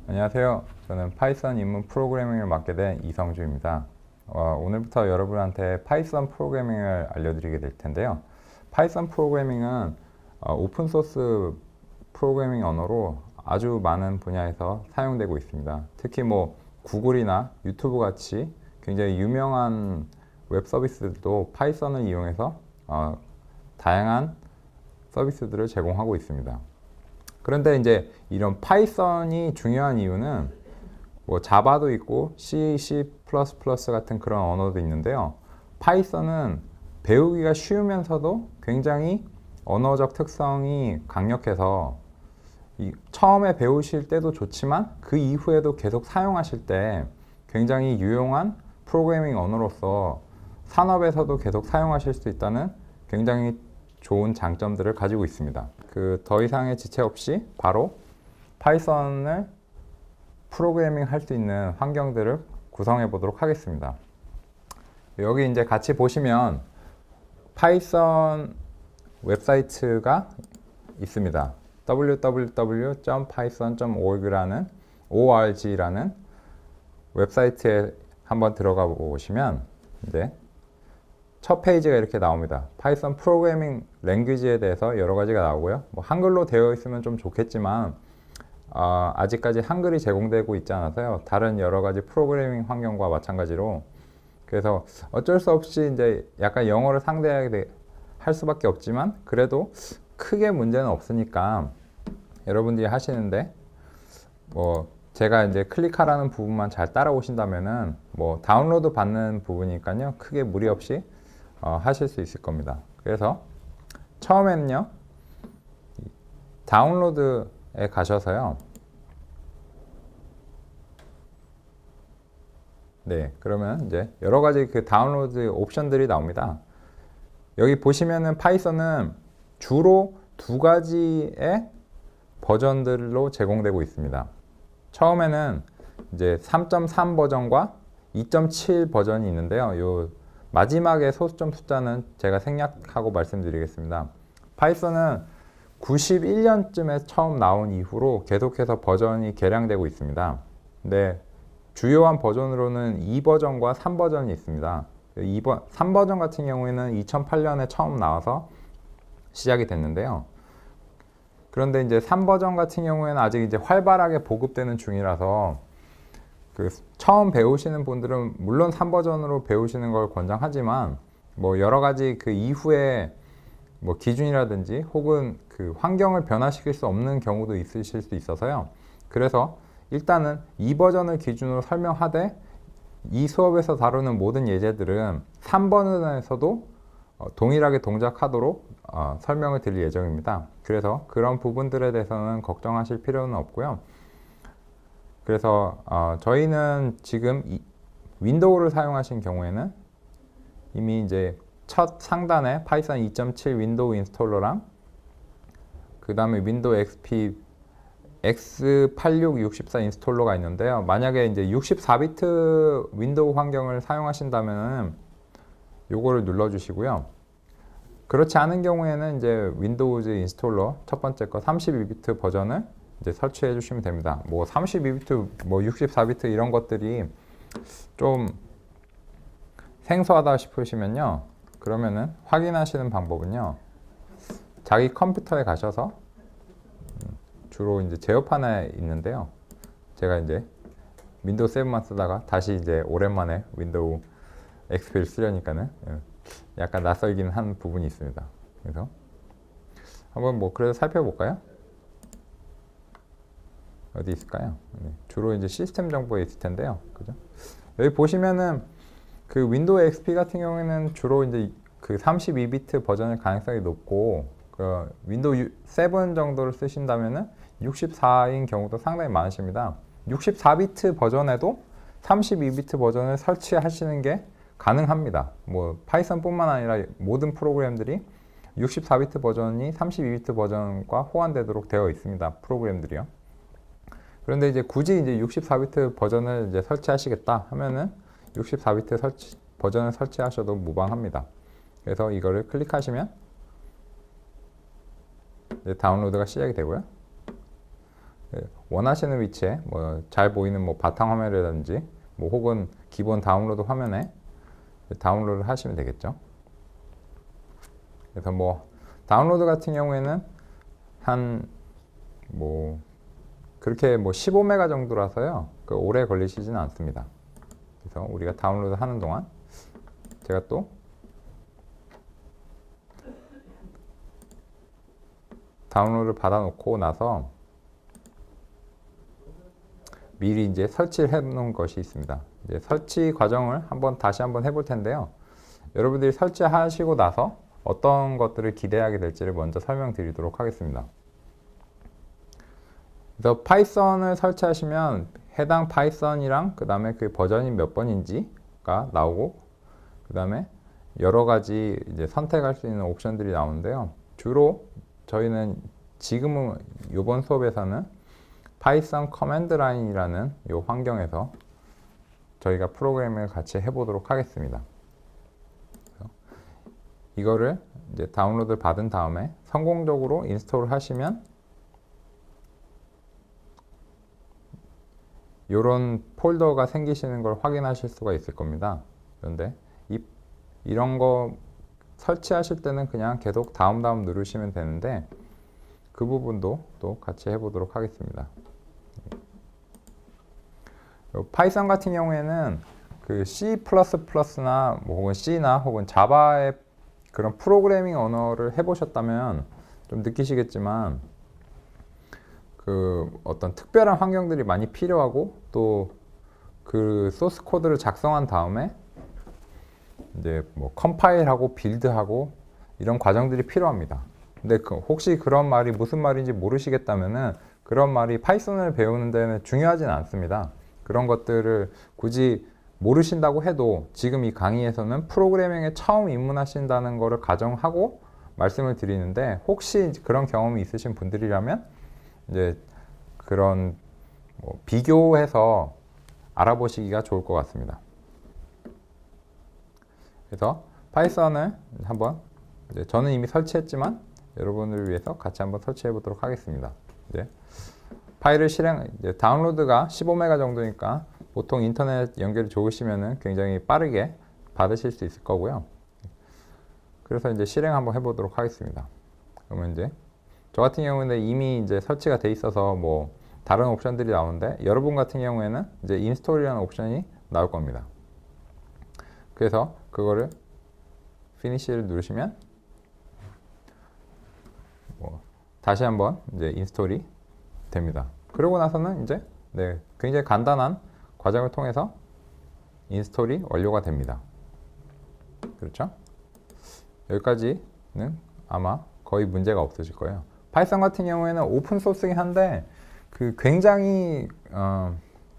안녕하세요. 저는 파이썬 입문 프로그래밍을 맡게 된 이성주입니다. 오늘부터 여러분한테 파이썬 프로그래밍을 알려드리게 될 텐데요. 파이썬 프로그래밍은 오픈소스 프로그래밍 언어로 아주 많은 분야에서 사용되고 있습니다. 특히 구글이나 유튜브 같이 굉장히 유명한 웹 서비스들도 파이썬을 이용해서 다양한 서비스들을 제공하고 있습니다. 그런데 이제 이런 파이썬이 중요한 이유는 자바도 있고 C, C++ 같은 그런 언어도 있는데요. 파이썬은 배우기가 쉬우면서도 굉장히 언어적 특성이 강력해서 처음에 배우실 때도 좋지만 그 이후에도 계속 사용하실 때 굉장히 유용한 프로그래밍 언어로서 산업에서도 계속 사용하실 수 있다는 굉장히 좋은 장점들을 가지고 있습니다. 더 이상의 지체 없이 바로 파이썬을 프로그래밍 할 수 있는 환경들을 구성해 보도록 하겠습니다. 여기 이제 같이 보시면 파이썬 웹사이트가 있습니다. www.python.org라는 웹사이트에 한번 들어가 보시면 이제 첫 페이지가 이렇게 나옵니다. 파이썬 프로그래밍 랭귀지에 대해서 여러 가지가 나오고요. 한글로 되어 있으면 좀 좋겠지만 아직까지 한글이 제공되고 있지 않아서요. 다른 여러 가지 프로그래밍 환경과 마찬가지로 그래서 어쩔 수 없이 이제 약간 영어를 상대하게 할 수밖에 없지만 그래도 크게 문제는 없으니까 여러분들이 하시는데 제가 이제 클릭하라는 부분만 잘 따라오신다면은 다운로드 받는 부분이니까요. 크게 무리 없이 하실 수 있을 겁니다. 그래서 처음에는요, 다운로드에 가셔서요. 네, 그러면 이제 여러 가지 다운로드 옵션들이 나옵니다. 여기 보시면은 파이썬은 주로 두 가지의 버전들로 제공되고 있습니다. 처음에는 이제 3.3 버전과 2.7 버전이 있는데요. 요 마지막에 소수점 숫자는 제가 생략하고 말씀드리겠습니다. 파이썬은 91년쯤에 처음 나온 이후로 계속해서 버전이 개량되고 있습니다. 근데 주요한 버전으로는 2버전과 3버전이 있습니다. 3버전 같은 경우에는 2008년에 처음 나와서 시작이 됐는데요. 그런데 이제 3버전 같은 경우에는 아직 이제 활발하게 보급되는 중이라서 처음 배우시는 분들은 물론 3버전으로 배우시는 걸 권장하지만 여러 가지 이후에 기준이라든지 혹은 환경을 변화시킬 수 없는 경우도 있으실 수 있어서요. 그래서 일단은 2버전을 기준으로 설명하되 이 수업에서 다루는 모든 예제들은 3버전에서도 동일하게 동작하도록 설명을 드릴 예정입니다. 그래서 그런 부분들에 대해서는 걱정하실 필요는 없고요. 그래서 저희는 지금 윈도우를 사용하신 경우에는 이미 이제 첫 상단에 파이썬 2.7 윈도우 인스톨러랑 그 다음에 윈도우 XP x8664 인스톨러가 있는데요. 만약에 이제 64비트 윈도우 환경을 사용하신다면 요거를 눌러주시고요. 그렇지 않은 경우에는 이제 윈도우즈 인스톨러 첫 번째 거 32비트 버전을 이제 설치해 주시면 됩니다. 32비트, 64비트 이런 것들이 좀 생소하다 싶으시면요. 그러면은 확인하시는 방법은요. 자기 컴퓨터에 가셔서 주로 이제 제어판에 있는데요. 제가 이제 윈도우 7만 쓰다가 다시 이제 오랜만에 윈도우 XP를 쓰려니까는 약간 낯설긴 한 부분이 있습니다. 그래서 한번 그래도 살펴볼까요? 어디 있을까요? 네, 주로 이제 시스템 정보에 있을 텐데요. 그죠? 여기 보시면은 윈도우 XP 같은 경우에는 주로 이제 32비트 버전일 가능성이 높고 윈도우 7 정도를 쓰신다면은 64인 경우도 상당히 많으십니다. 64비트 버전에도 32비트 버전을 설치하시는 게 가능합니다. 파이썬뿐만 아니라 모든 프로그램들이 64비트 버전이 32비트 버전과 호환되도록 되어 있습니다. 프로그램들이요. 그런데 이제 굳이 이제 64비트 버전을 이제 설치하시겠다 하면은 64비트 버전을 설치하셔도 무방합니다. 그래서 이거를 클릭하시면 이제 다운로드가 시작이 되고요. 원하시는 위치에 뭐 잘 보이는 뭐 바탕화면이라든지 뭐 혹은 기본 다운로드 화면에 다운로드를 하시면 되겠죠. 그래서 뭐 다운로드 같은 경우에는 한 뭐 그렇게 뭐 15메가 정도라서요. 그 오래 걸리시지는 않습니다. 그래서 우리가 다운로드 하는 동안 제가 또 다운로드를 받아놓고 나서 미리 이제 설치를 해 놓은 것이 있습니다. 이제 설치 과정을 다시 한번 해볼 텐데요. 여러분들이 설치하시고 나서 어떤 것들을 기대하게 될지를 먼저 설명드리도록 하겠습니다. 그래서 파이썬을 설치하시면 해당 파이썬이랑 그 다음에 그 버전이 몇 번인지가 나오고 그 다음에 여러 가지 이제 선택할 수 있는 옵션들이 나오는데요. 주로 저희는 지금은 이번 수업에서는 파이썬 커맨드 라인이라는 이 환경에서 저희가 프로그래밍을 같이 해보도록 하겠습니다. 이거를 이제 다운로드 받은 다음에 성공적으로 인스톨을 하시면 이런 폴더가 생기시는 걸 확인하실 수가 있을 겁니다. 그런데 이런 거 설치하실 때는 그냥 계속 다음 누르시면 되는데 그 부분도 또 같이 해보도록 하겠습니다. 파이썬 같은 경우에는 그 C++나 뭐 혹은 C나 혹은 자바의 그런 프로그래밍 언어를 해보셨다면 좀 느끼시겠지만 그 어떤 특별한 환경들이 많이 필요하고 또 그 소스 코드를 작성한 다음에 이제 뭐 컴파일하고 빌드하고 이런 과정들이 필요합니다. 근데 혹시 그런 말이 무슨 말인지 모르시겠다면은 그런 말이 파이썬을 배우는 데는 중요하진 않습니다. 그런 것들을 굳이 모르신다고 해도 지금 이 강의에서는 프로그래밍에 처음 입문하신다는 것을 가정하고 말씀을 드리는데 혹시 그런 경험이 있으신 분들이라면 이제 그런 뭐 비교해서 알아보시기가 좋을 것 같습니다. 그래서 파이썬을 한번 이제 저는 이미 설치했지만 여러분을 위해서 같이 한번 설치해 보도록 하겠습니다. 이제 파일을 이제 다운로드가 15메가 정도니까 보통 인터넷 연결이 좋으시면은 굉장히 빠르게 받으실 수 있을 거고요. 그래서 이제 실행 한번 해보도록 하겠습니다. 그러면 이제 저 같은 경우는 이미 이제 설치가 돼 있어서 뭐 다른 옵션들이 나오는데 여러분 같은 경우에는 이제 인스톨이라는 옵션이 나올 겁니다. 그래서 그거를 피니시를 누르시면 뭐 다시 한번 이제 인스톨이 됩니다. 그러고 나서는 이제 굉장히 간단한 과정을 통해서 인스톨이 완료가 됩니다. 그렇죠? 여기까지는 아마 거의 문제가 없으실 거예요. 파이썬 같은 경우에는 오픈 소스긴 한데 그 굉장히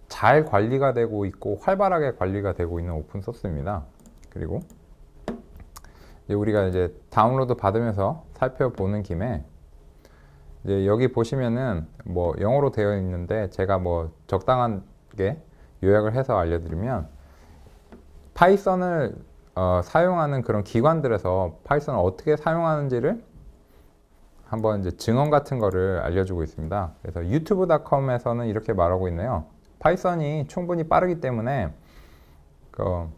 잘 관리가 되고 있고 활발하게 관리가 되고 있는 오픈 소스입니다. 그리고 이제 우리가 이제 다운로드 받으면서 살펴보는 김에 이제 여기 보시면은 뭐 영어로 되어 있는데 제가 뭐 적당하게 요약을 해서 알려드리면 파이썬을 사용하는 그런 기관들에서 파이썬을 어떻게 사용하는지를 한번 이제 증언 같은 거를 알려주고 있습니다. 그래서 유튜브.com에서는 이렇게 말하고 있네요. 파이썬이 충분히 빠르기 때문에 그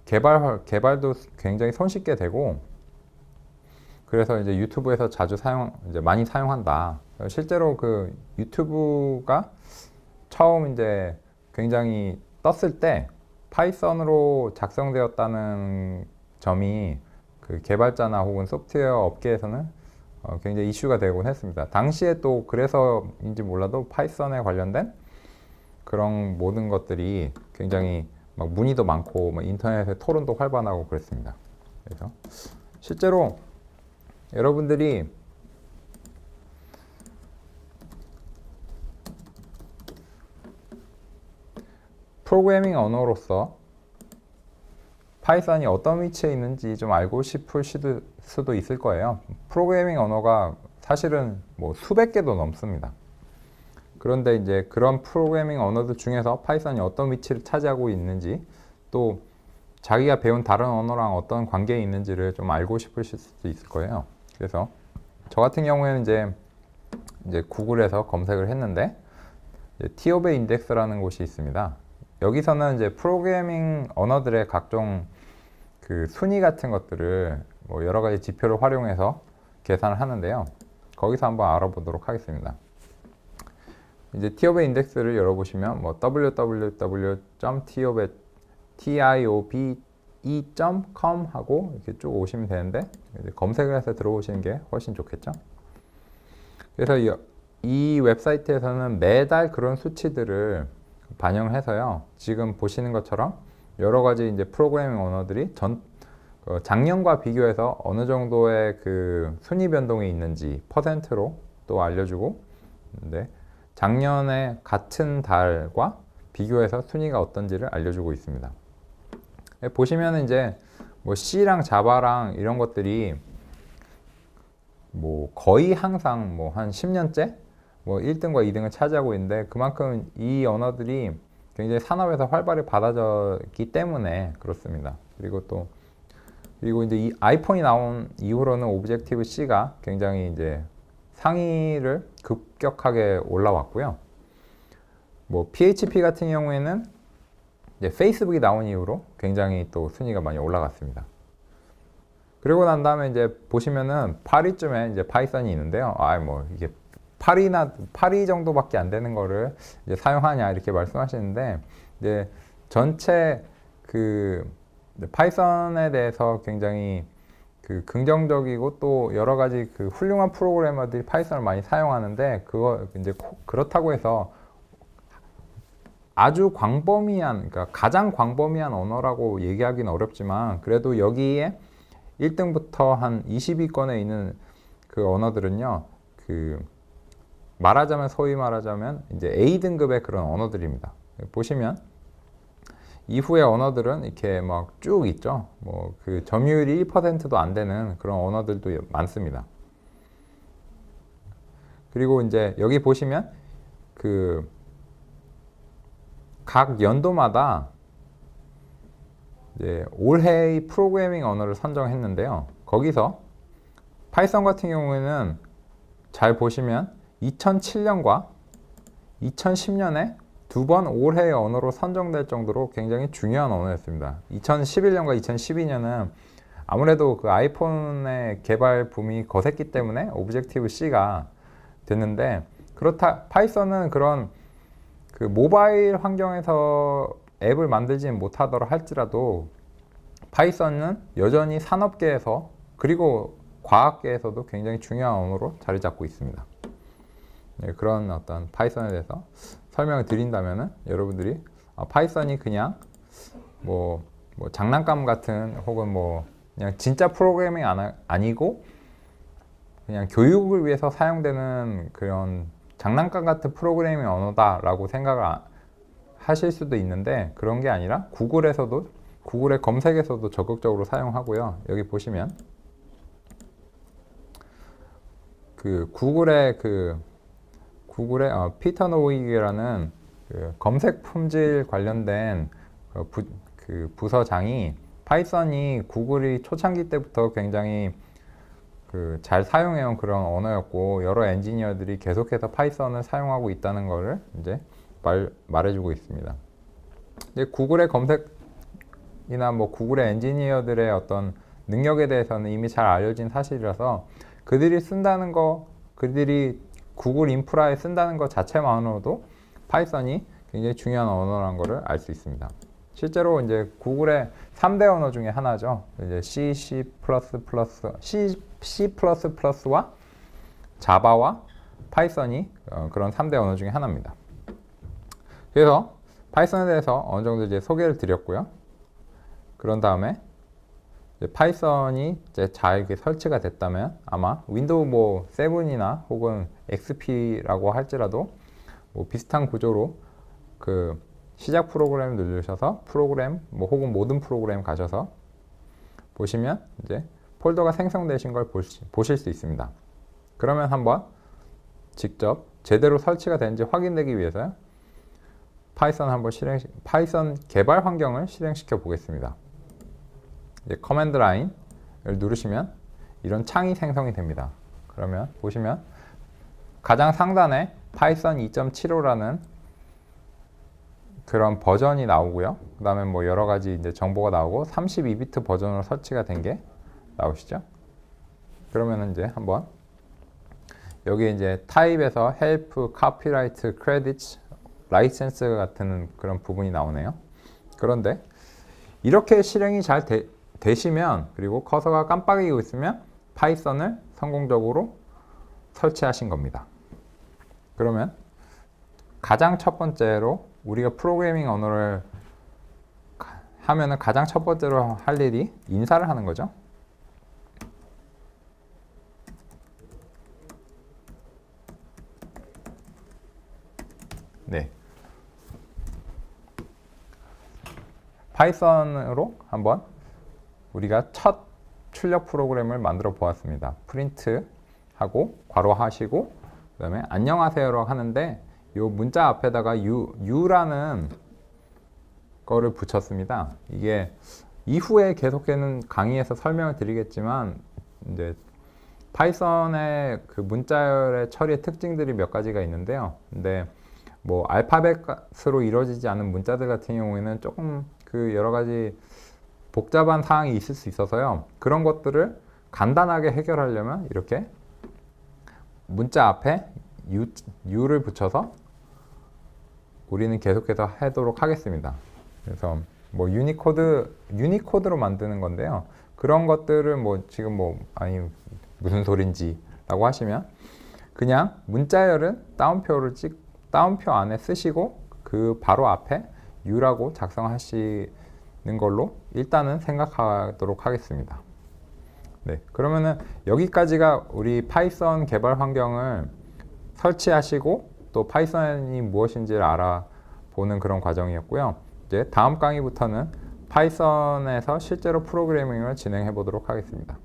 개발도 굉장히 손쉽게 되고 그래서 이제 유튜브에서 이제 많이 사용한다. 실제로 그 유튜브가 처음 이제 굉장히 떴을 때 파이썬으로 작성되었다는 점이 그 개발자나 혹은 소프트웨어 업계에서는 굉장히 이슈가 되곤 했습니다. 당시에 또 그래서인지 몰라도 파이썬에 관련된 그런 모든 것들이 굉장히 막 문의도 많고 막 인터넷에 토론도 활발하고 그랬습니다. 그래서 실제로 여러분들이 프로그래밍 언어로서 파이썬이 어떤 위치에 있는지 좀 알고 싶을 수도 있을 거예요. 프로그래밍 언어가 사실은 뭐 수백 개도 넘습니다. 그런데 이제 그런 프로그래밍 언어들 중에서 파이썬이 어떤 위치를 차지하고 있는지 또 자기가 배운 다른 언어랑 어떤 관계에 있는지를 좀 알고 싶으실 수도 있을 거예요. 그래서 저 같은 경우에는 이제 이제 구글에서 검색을 했는데 T of Index라는 곳이 있습니다. 여기서는 이제 프로그래밍 언어들의 각종 그 순위 같은 것들을 뭐 여러 가지 지표를 활용해서 계산을 하는데요. 거기서 한번 알아보도록 하겠습니다. 이제 T of Index를 열어보시면 뭐 www.tiobe.com 하고 이렇게 쭉 오시면 되는데 이제 검색을 해서 들어오시는 게 훨씬 좋겠죠. 그래서 이 웹사이트에서는 매달 그런 수치들을 반영을 해서요. 지금 보시는 것처럼 여러 가지 이제 프로그래밍 언어들이 작년과 비교해서 어느 정도의 그 순위 변동이 있는지 퍼센트로 또 알려주고, 근데 작년에 같은 달과 비교해서 순위가 어떤지를 알려주고 있습니다. 보시면 이제 뭐 C랑 자바랑 이런 것들이 뭐 거의 항상 뭐 한 10년째 뭐 1등과 2등을 차지하고 있는데, 그만큼 이 언어들이 굉장히 산업에서 활발히 받아졌기 때문에 그렇습니다. 그리고 이제 이 아이폰이 나온 이후로는 오브젝티브 C가 굉장히 이제 상위를 급격하게 올라왔고요. 뭐 PHP 같은 경우에는 이제 페이스북이 나온 이후로 굉장히 또 순위가 많이 올라갔습니다. 그리고 난 다음에 이제 보시면은 8위쯤에 이제 파이썬이 있는데요. 뭐 이게 8위 정도밖에 안 되는 거를 이제 사용하냐 이렇게 말씀하시는데, 이제 전체 그 파이썬에 대해서 굉장히 그 긍정적이고 또 여러 가지 그 훌륭한 프로그래머들이 파이썬을 많이 사용하는데, 그거 이제 그렇다고 해서 아주 광범위한, 그러니까 가장 광범위한 언어라고 얘기하기는 어렵지만, 그래도 여기에 1등부터 한 20위권에 있는 그 언어들은요, 그 소위 말하자면 이제 A등급의 그런 언어들입니다. 보시면 이후의 언어들은 이렇게 막 쭉 있죠. 뭐 그 점유율이 1%도 안 되는 그런 언어들도 많습니다. 그리고 이제 여기 보시면 그 각 연도마다 이제 올해의 프로그래밍 언어를 선정했는데요. 거기서 파이썬 같은 경우에는 잘 보시면 2007년과 2010년에 두 번 올해의 언어로 선정될 정도로 굉장히 중요한 언어였습니다. 2011년과 2012년은 아무래도 그 아이폰의 개발 붐이 거셌기 때문에 오브젝티브 C가 됐는데, 파이썬은 그런 그 모바일 환경에서 앱을 만들지는 못하더라 할지라도 파이썬은 여전히 산업계에서 그리고 과학계에서도 굉장히 중요한 언어로 자리 잡고 있습니다. 네, 그런 어떤 파이썬에 대해서 설명을 드린다면은 여러분들이 파이썬이 그냥 뭐 장난감 같은, 혹은 뭐 그냥 진짜 프로그래밍 아니고 그냥 교육을 위해서 사용되는 그런 장난감 같은 프로그래밍 언어다라고 생각을 하실 수도 있는데, 그런 게 아니라 구글의 검색에서도 적극적으로 사용하고요. 여기 보시면 그 구글의 피터 노이기라는 그 검색 품질 관련된 그 부서장이 파이썬이 구글이 초창기 때부터 굉장히 그 잘 사용해온 그런 언어였고, 여러 엔지니어들이 계속해서 파이썬을 사용하고 있다는 것을 이제 말해주고 있습니다. 이제 구글의 검색이나 뭐 구글의 엔지니어들의 어떤 능력에 대해서는 이미 잘 알려진 사실이라서 그들이 구글 인프라에 쓴다는 것 자체만으로도 파이썬이 굉장히 중요한 언어라는 것을 알 수 있습니다. 실제로 이제 구글의 3대 언어 중에 하나죠. 이제 C++와 자바와 파이썬이 그런 3대 언어 중에 하나입니다. 그래서 파이썬에 대해서 어느 정도 이제 소개를 드렸고요. 그런 다음에 이제 파이썬이 이제 잘 이렇게 설치가 됐다면 아마 윈도우 뭐 7이나 혹은 XP라고 할지라도 뭐 비슷한 구조로 그 시작 프로그램 누르셔서 혹은 모든 프로그램 가셔서 보시면 이제 폴더가 생성되신 걸 보실 수 있습니다. 그러면 한번 직접 제대로 설치가 되는지 확인되기 위해서 파이썬 개발 환경을 실행시켜 보겠습니다. 이제 커맨드 라인을 누르시면 이런 창이 생성이 됩니다. 그러면 보시면 가장 상단에 파이썬 2.75라는 그런 버전이 나오고요. 그 다음에 뭐 여러 가지 이제 정보가 나오고 32비트 버전으로 설치가 된 게 나오시죠. 그러면은 이제 한번 여기 이제 타입에서 help, copyright, credits, license 같은 그런 부분이 나오네요. 그런데 이렇게 실행이 잘 되시면, 그리고 커서가 깜빡이고 있으면 파이썬을 성공적으로 설치하신 겁니다. 그러면 가장 첫 번째로 우리가 프로그래밍 언어를 하면은 가장 첫 번째로 할 일이 인사를 하는 거죠. 네. 파이썬으로 한번 우리가 첫 출력 프로그램을 만들어 보았습니다. 프린트 하고 괄호 하시고 그다음에 안녕하세요라고 하는데 이 문자 앞에다가 U라는 거를 붙였습니다. 이게 이후에 계속해는 강의에서 설명을 드리겠지만 이제 파이썬의 그 문자열의 처리의 특징들이 몇 가지가 있는데요. 근데 뭐 알파벳으로 이루어지지 않은 문자들 같은 경우에는 조금 그 여러 가지 복잡한 사항이 있을 수 있어서요. 그런 것들을 간단하게 해결하려면 이렇게 문자 앞에 U를 붙여서 우리는 계속해서 하도록 하겠습니다. 그래서 뭐 유니코드로 만드는 건데요. 그런 것들을 뭐 지금 뭐 아니 무슨 소린지 라고 하시면 그냥 문자열은 따옴표 안에 쓰시고 그 바로 앞에 U라고 작성하시는 걸로 일단은 생각하도록 하겠습니다. 네, 그러면은 여기까지가 우리 파이썬 개발 환경을 설치하시고 또 파이썬이 무엇인지를 알아보는 그런 과정이었고요. 이제 다음 강의부터는 파이썬에서 실제로 프로그래밍을 진행해 보도록 하겠습니다.